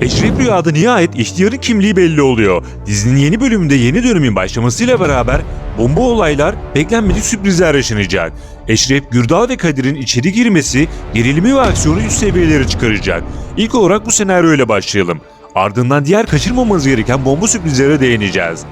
Eşref Rüya'da nihayet ihtiyarın kimliği belli oluyor. Dizinin yeni bölümünde yeni dönemin başlamasıyla beraber bomba olaylar, beklenmedik sürprizler yaşanacak. Eşref, Gürdal ve Kadir'in içeri girmesi gerilimi ve aksiyonu üst seviyelere çıkaracak. İlk olarak bu senaryoyla başlayalım. Ardından diğer kaçırmamamız gereken bomba sürprizlere değineceğiz.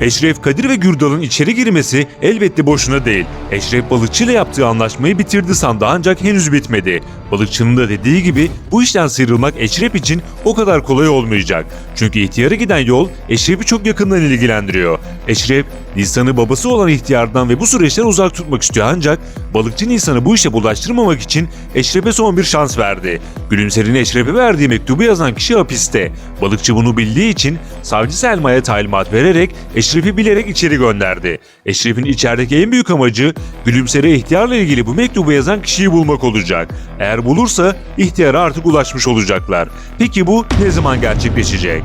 Eşref, Kadir ve Gürdal'ın içeri girmesi elbette boşuna değil. Eşref balıkçıyla yaptığı anlaşmayı bitirdi sandı ancak henüz bitmedi. Balıkçının da dediği gibi bu işten sıyrılmak Eşref için o kadar kolay olmayacak. Çünkü ihtiyara giden yol Eşref'i çok yakından ilgilendiriyor. Eşref, Nisan'ı babası olan ihtiyardan ve bu süreçten uzak tutmak istiyor ancak balıkçı Nisan'ı bu işe bulaştırmamak için Eşref'e son bir şans verdi. Gülümser'in Eşref'e verdiği mektubu yazan kişi hapiste. Balıkçı bunu bildiği için savcı Selma'ya talimat vererek Eşref'i bilerek içeri gönderdi. Eşref'in içerideki en büyük amacı Gülümser'e ihtiyarla ilgili bu mektubu yazan kişiyi bulmak olacak. Eğer bulursa ihtiyara artık ulaşmış olacaklar. Peki bu ne zaman gerçekleşecek?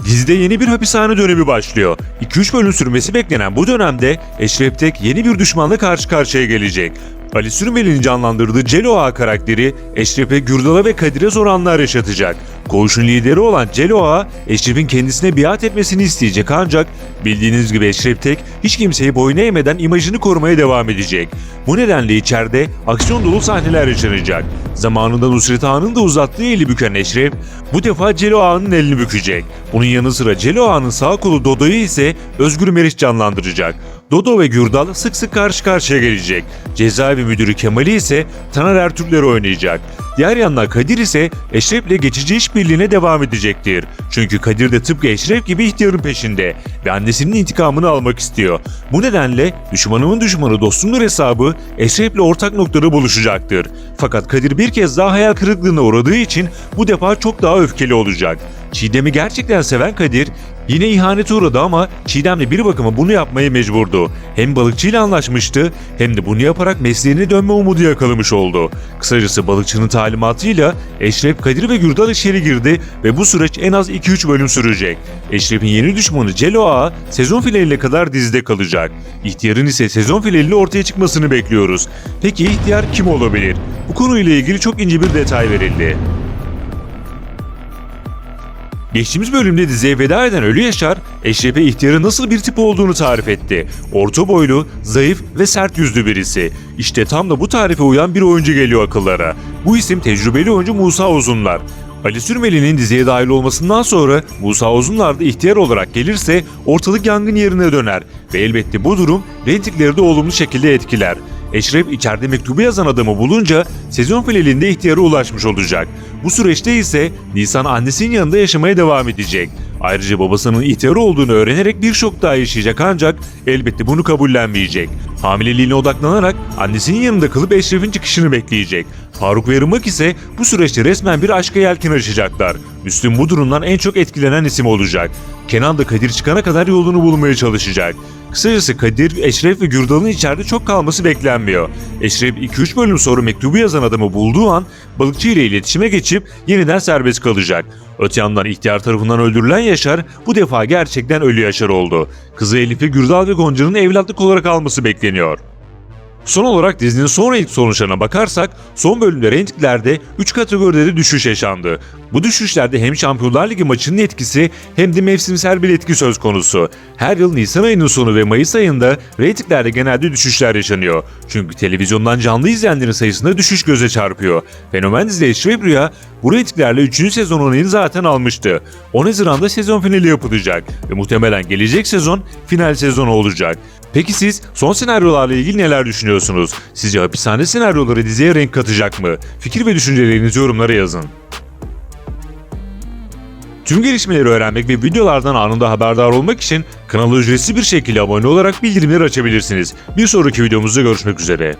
Dizide yeni bir hapishane dönemi başlıyor. 2-3 bölüm sürmesi beklenen bu dönemde Eşref Tek yeni bir düşmanla karşı karşıya gelecek. Ali Sürmeli'nin canlandırdığı Celo Ağa karakteri Eşref'e, Gürdal'a ve Kadir'e zor anlar yaşatacak. Koğuşun lideri olan Celo Ağa, Eşref'in kendisine biat etmesini isteyecek ancak bildiğiniz gibi Eşref Tek hiç kimseyi boyun eğmeden imajını korumaya devam edecek. Bu nedenle içeride aksiyon dolu sahneler yaşanacak. Zamanında Nusret Ağa'nın da uzattığı eli büken Eşref bu defa Celo Ağa'nın elini bükecek. Bunun yanı sıra Celo Ağa'nın sağ kolu Dodo'yu ise Özgür Meriç canlandıracak. Dodo ve Gürdal sık sık karşı karşıya gelecek. Cezaevi müdürü Kemal'i ise Taner Ertürkler oynayacak. Diğer yandan Kadir ise Eşref'le geçici işbirliğine devam edecektir. Çünkü Kadir de tıpkı Eşref gibi ihtiyarın peşinde ve annesinin intikamını almak istiyor. Bu nedenle düşmanımın düşmanı dostumdur hesabı Eşref'le ortak noktada buluşacaktır. Fakat Kadir bir kez daha hayal kırıklığına uğradığı için bu defa çok daha öfkeli olacak. Çiğdem'i gerçekten seven Kadir yine ihanete uğradı ama Çiğdem'le bir bakıma bunu yapmaya mecburdu. Hem balıkçıyla anlaşmıştı hem de bunu yaparak mesleğine dönme umudu yakalamış oldu. Kısacası balıkçının talimatıyla Eşref, Kadir ve Gürdal içeri girdi ve bu süreç en az 2-3 bölüm sürecek. Eşref'in yeni düşmanı Celo Ağa sezon finaline kadar dizide kalacak. İhtiyarın ise sezon finaliyle ortaya çıkmasını bekliyoruz. Peki ihtiyar kim olabilir? Bu konuyla ilgili çok ince bir detay verildi. Geçtiğimiz bölümde diziye veda eden Ölü Yaşar, Eşref'e ihtiyarın nasıl bir tip olduğunu tarif etti. Orta boylu, zayıf ve sert yüzlü birisi. İşte tam da bu tarife uyan bir oyuncu geliyor akıllara. Bu isim tecrübeli oyuncu Musa Uzunlar. Ali Sürmeli'nin diziye dahil olmasından sonra Musa Uzunlar da ihtiyar olarak gelirse ortalık yangın yerine döner ve elbette bu durum reytingleri de olumlu şekilde etkiler. Eşref içeride mektubu yazan adamı bulunca sezon finalinde ihtiyara ulaşmış olacak. Bu süreçte ise Nisan annesinin yanında yaşamaya devam edecek. Ayrıca babasının ihtiyarı olduğunu öğrenerek bir şok daha yaşayacak ancak elbette bunu kabullenmeyecek. Hamileliğine odaklanarak annesinin yanında kalıp Eşref'in çıkışını bekleyecek. Faruk ve Irmak ise bu süreçte resmen bir aşka yelken açacaklar. Müslüm bu durumdan en çok etkilenen isim olacak. Kenan da Kadir çıkana kadar yolunu bulmaya çalışacak. Kısacası Kadir, Eşref ve Gürdal'ın içeride çok kalması beklenmiyor. Eşref 2-3 bölüm sonra mektubu yazan adamı bulduğu an balıkçı ile iletişime geçip yeniden serbest kalacak. Öte yandan ihtiyar tarafından öldürülen Yaşar bu defa gerçekten Ölü Yaşar oldu. Kızı Elif'i Gürdal ve Gonca'nın evlatlık olarak alması bekleniyor. Son olarak dizinin sonra ilk sonuçlarına bakarsak son bölümde reytinglerde 3 kategoride de düşüş yaşandı. Bu düşüşlerde hem Şampiyonlar Ligi maçının etkisi hem de mevsimsel bir etki söz konusu. Her yıl Nisan ayının sonu ve Mayıs ayında reytinglerde genelde düşüşler yaşanıyor. Çünkü televizyondan canlı izleyenlerin sayısında düşüş göze çarpıyor. Fenomen dizi Eşref Rüya bu reytinglerle 3. sezon onayını zaten almıştı. 10 Haziran'da sezon finali yapılacak ve muhtemelen gelecek sezon final sezonu olacak. Peki siz son senaryolarla ilgili neler düşünüyorsunuz? Sizce hapishane senaryoları diziye renk katacak mı? Fikir ve düşüncelerinizi yorumlara yazın. Tüm gelişmeleri öğrenmek ve videolardan anında haberdar olmak için kanala ücretsiz bir şekilde abone olarak bildirimleri açabilirsiniz. Bir sonraki videomuzda görüşmek üzere.